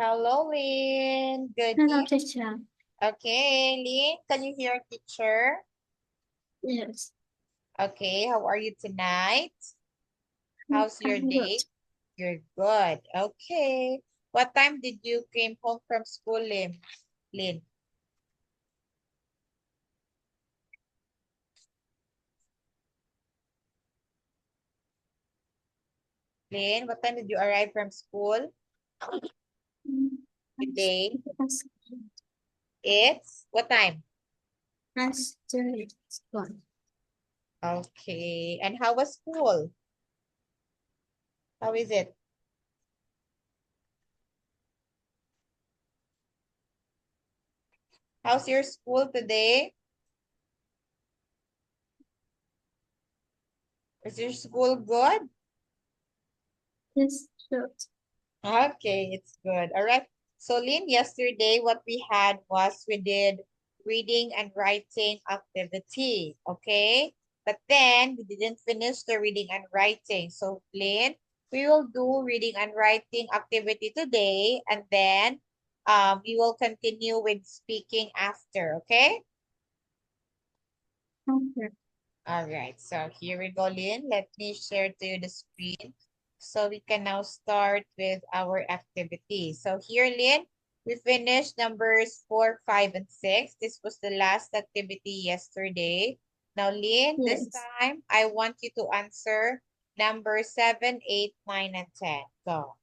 Hello, Lynn. Good Hello, evening. teacher. Okay, Lynn, can you hear teacher? Yes, Okay, how are you tonight? How's your I'm good. day? You're good. Okay. What time did you came home from school, Lynn? Lynn, Lynn, what time did you arrive from school Mm, Nice. today? That's It's what time? nice to meet you. Okay. And how was school? How is it? How's your school today? Is your school good? Yes, good. Okay, it's good. All right. So, Lynn, yesterday what we had was we did reading and writing activity. Okay. But then we didn't finish the reading and writing. So, Lynn, we will do reading and writing activity today, and then we will continue with speaking after. Okay. Okay. All right, so here we go, Lynn. Let me share to you the screen so we can now start with our activity. So here, Lynn, we finished numbers 4, 5, and 6. This was the last activity yesterday. Now, Lynn, this Yes. time I want you to answer number 7, 8, 9, and 10. Go.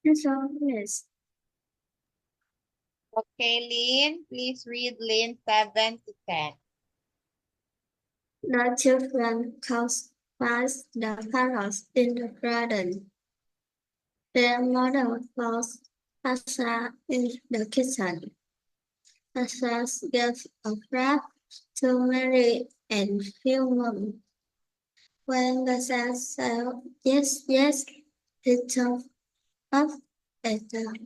That's all. Yes. Okay, Lynn, please read Lynn 7 to 10. The children cast past the parrots in the garden. Their mother was Asa in the kitchen. Asa gave a wrap to Mary and Philemon. When the said yes, yes, he took up at the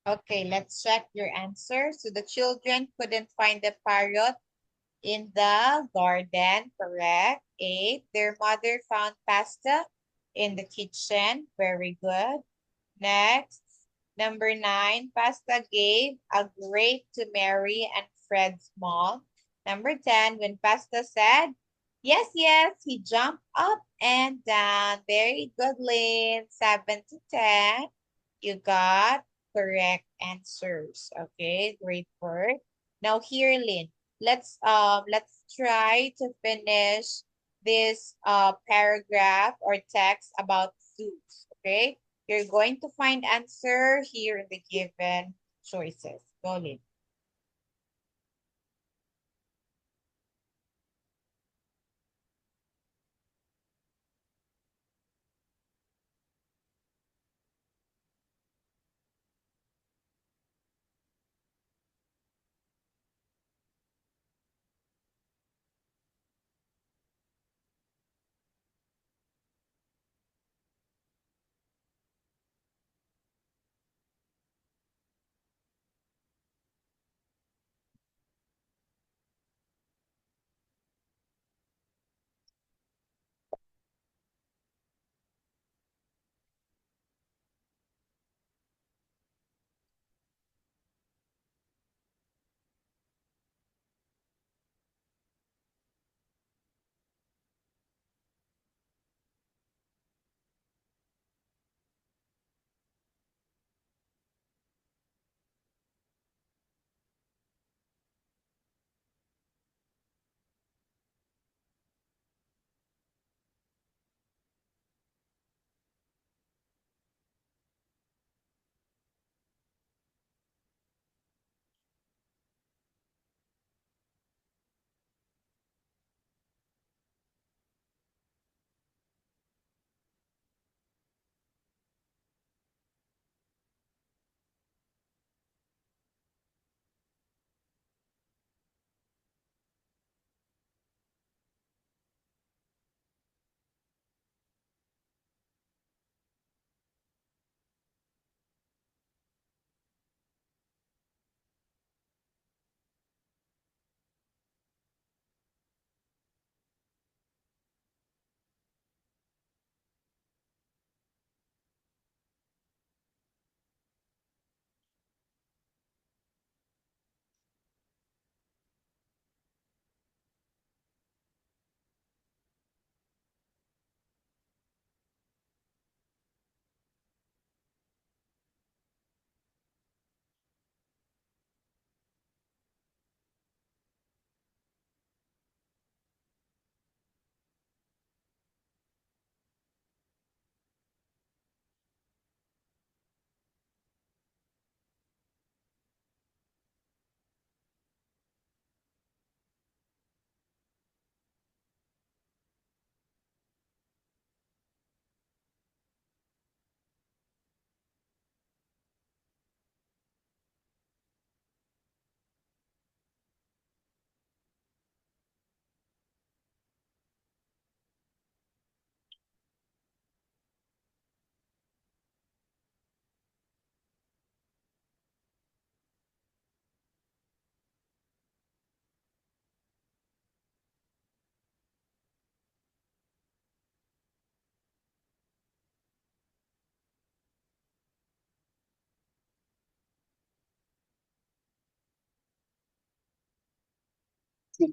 Okay, let's check your answer. So the children couldn't find the parrot in the garden, correct? 8. Their mother found pasta in the kitchen. Very good. Next, number 9, Pasta gave a grape to Mary and Fred's mom. Number 10, when Pasta said, yes, yes, he jumped up and down. Very good, Lynn. 7 to 10. You got correct answers. Okay, great work. Now here, Lynn, let's try to finish this paragraph or text about zoos. Okay, you're going to find answer here in the given choices. Go, Lynn.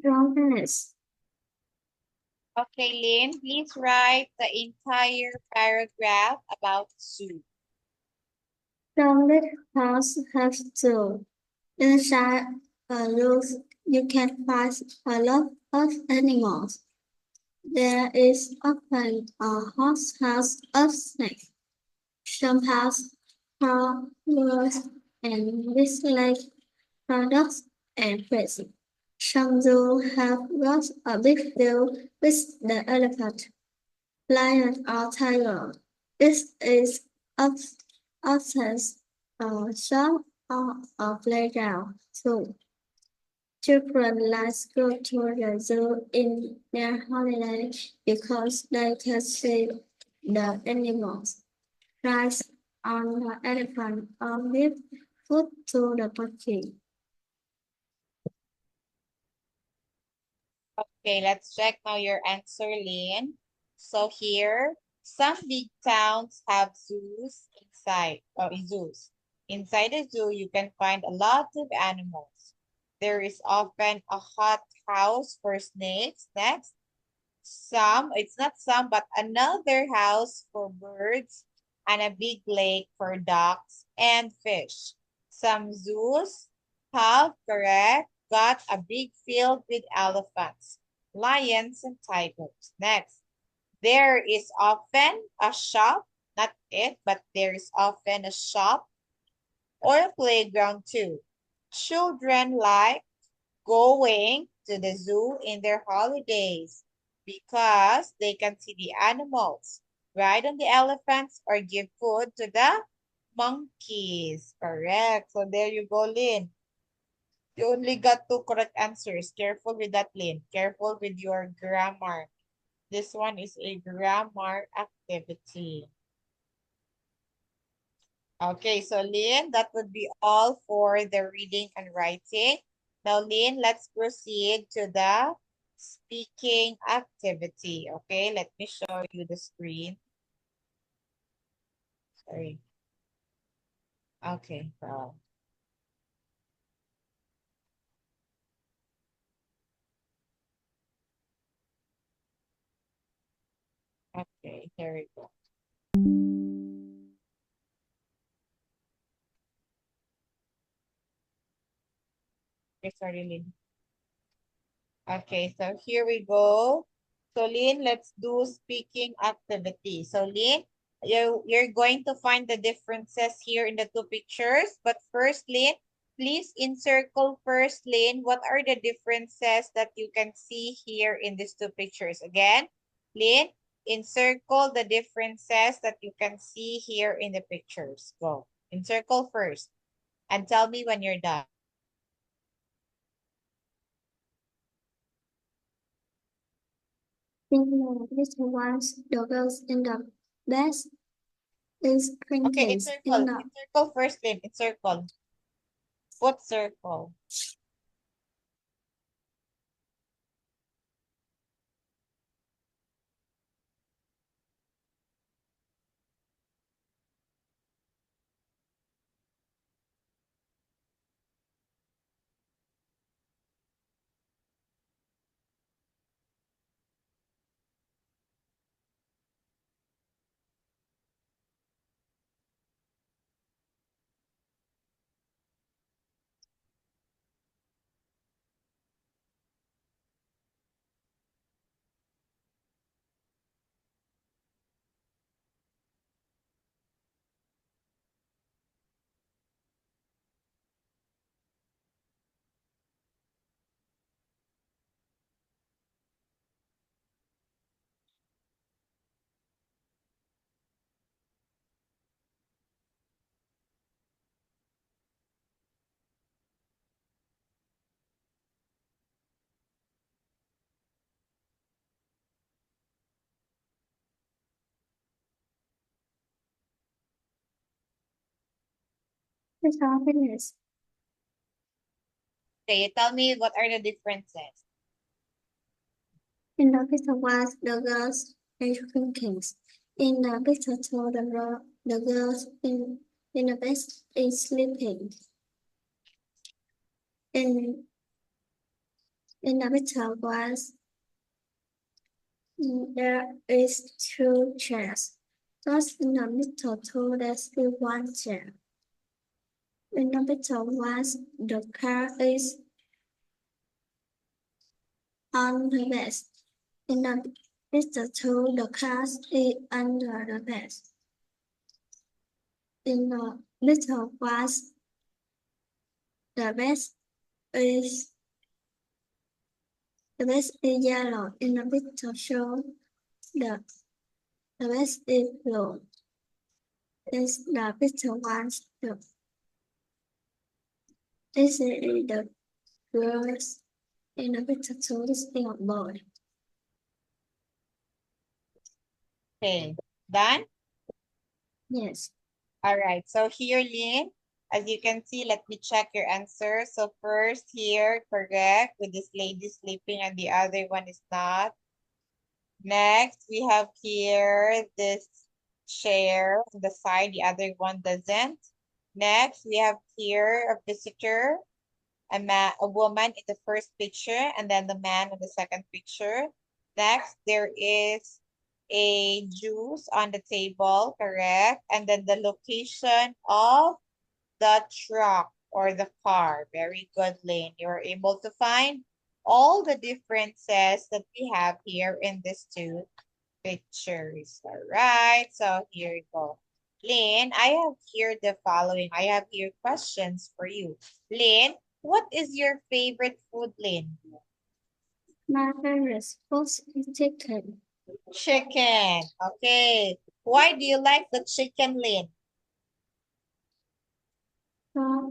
wrongness. Okay, Lynn, please write the entire paragraph about zoo. The little house has two. Inside a roof, you can find a lot of animals. There is often a house of snakes. Some house flowers and display products and fish. Some do have got a big deal with the elephant, lion, or tiger. This is of- often a shop or a playground too. Children like go to the zoo in their holiday because they can see the animals, ride on the elephant, or give food to the monkey. Okay, let's check now your answer, Lynn. So here, some big towns have zoos inside, zoos. Inside the zoo, you can find a lot of animals. There is often a hot house for snakes. Next, it's not some, but another house for birds and a big lake for ducks and fish. Some zoos have, correct, got a big field with elephants, lions, and tigers. Next, there is often a shop, not it, but there is often a shop or a playground too. Children like going to the zoo in their holidays because they can see the animals, ride on the elephants, or give food to the monkeys. Correct. So there you go, Lynn. You only got two correct answers. Careful with that, Lynn. Careful with your grammar. This one is a grammar activity. Okay, so Lynn, that would be all for the reading and writing. Now, Lynn, let's proceed to the speaking activity. Okay, let me show you the screen. Sorry. Okay, okay, here we go. Okay, sorry, Lynn. Okay, so here we go. So Lynn, let's do speaking activity. So Lynn, you're going to find the differences here in the two pictures. But first, Lynn, please encircle first, Lynn. What are the differences that you can see here in these two pictures? Again, Lynn, encircle the differences that you can see here in the pictures. Go. Encircle first. And tell me when you're done. In the little ones, the girls in the best is Okay, princess in encircle. the Encircle first, Lynn. Encircle. What circle? happiness. Okay, tell me what are the differences? In the little ones, the girls is princess. In the little two, the girls in the best is sleeping. In in the little ones, there is two chairs. Thus, in the middle two, there's one chair. In the middle ones, the car is on the best. In the Mr. Two, the class is under the bed. In the little class, the bed is yellow. In the picture show, the the bed is blue. This the picture ones. This is the girls. In the picture two, this is the boy. Okay, done? Yes. All right, so here, Lynn, as you can see, let me check your answer. So first here, correct, with this lady sleeping and the other one is not. Next, we have here this chair on the side, the other one doesn't. Next, we have here a visitor, a woman in the first picture, and then the man in the second picture. Next, there is a juice on the table, correct? And then the location of the truck or the car. Very good, Lynn. You're able to find all the differences that we have here in these two pictures. All right, so here you go. Lynn, I have here the following. I have here questions for you. Lynn, what is your favorite food, Lynn? My favorite food is chicken. Chicken. Okay. Why do you like the chicken, Lynn?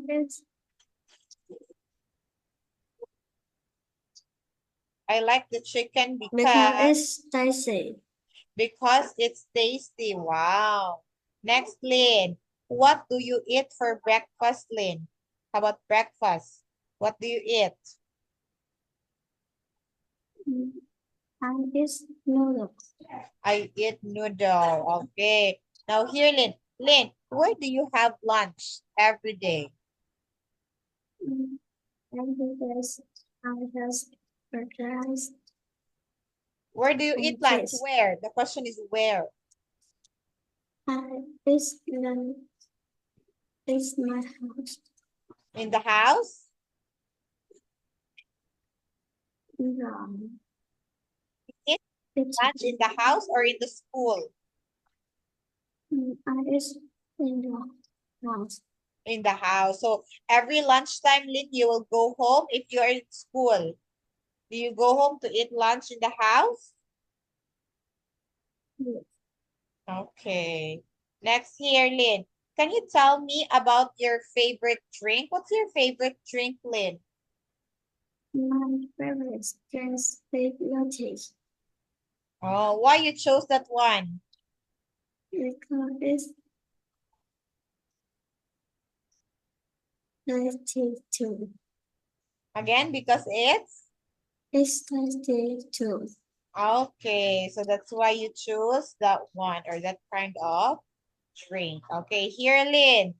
It's I like the chicken because it's tasty. because it's tasty. Wow. Next, Lynn. What do you eat for breakfast, Lynn? How about breakfast? What do you eat? I eat noodles. I eat noodle. Okay. Now here, Lynn. Lynn, where do you have lunch every day? Every day I have rice Where do you eat and lunch? cheese. Where? The question is where? I eat lunch in my house. In the house? No, Eat it's lunch in the house or in the school? I eat in the house. In the house. So every lunchtime, Lynn, you will go home if you are in school. Do you go home to eat lunch in the house? Yes. Okay. Next here, Lynn. Can you tell me about your favorite drink? What's your favorite drink, Lynn? My favorite is big latte Oh, why you chose that one? because it's tasty too. Again, because it's? It's tasty too. Okay, so that's why you choose that one or that kind of drink. Okay, here, Lynn.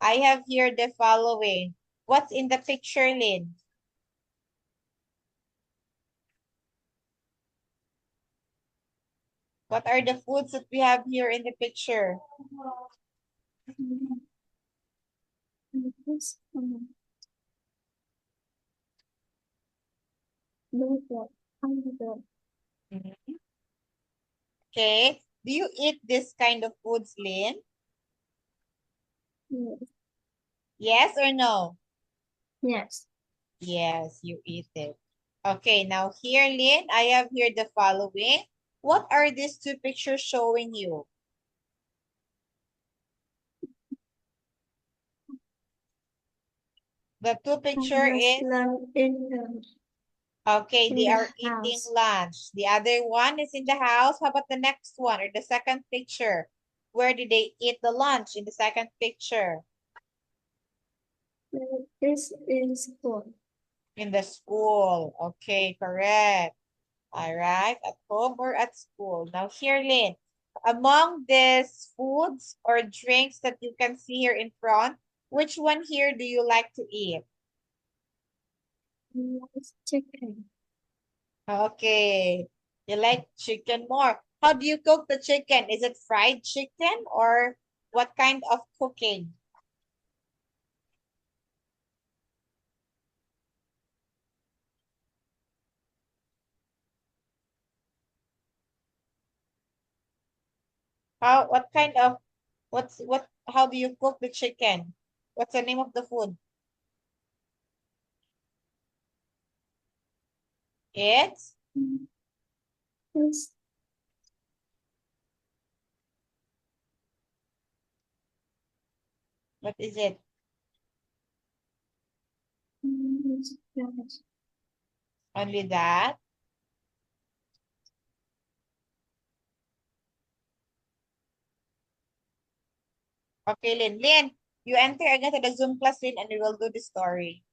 I have here the following. What's in the picture, Lynn? What are the foods that we have here in the picture? This noodle, noodle, Mhm. Okay. Do you eat this kind of foods, Lynn? yes, Yes or no? yes. Yes, you eat it. Okay, now here, Lynn, I have here the following. What are these two pictures showing you? The two I picture just is, learned okay, in they the are eating house. lunch. The other one is in the house. How about the next one or the second picture? Where did they eat the lunch in the second picture? This is good. In the school. Okay, correct. All right, at home or at school. Now here, Lynn, among these foods or drinks that you can see here in front, which one here do you like to eat? Nice chicken. Okay, you like chicken more. How do you cook the chicken? Is it fried chicken or what kind of cooking? What kind of, how do you cook the chicken? What's the name of the food? It's, It's what is it? it's Only that? Okay, Lynn. Lynn, you enter again to the Zoom class, Lynn, and we will do the story.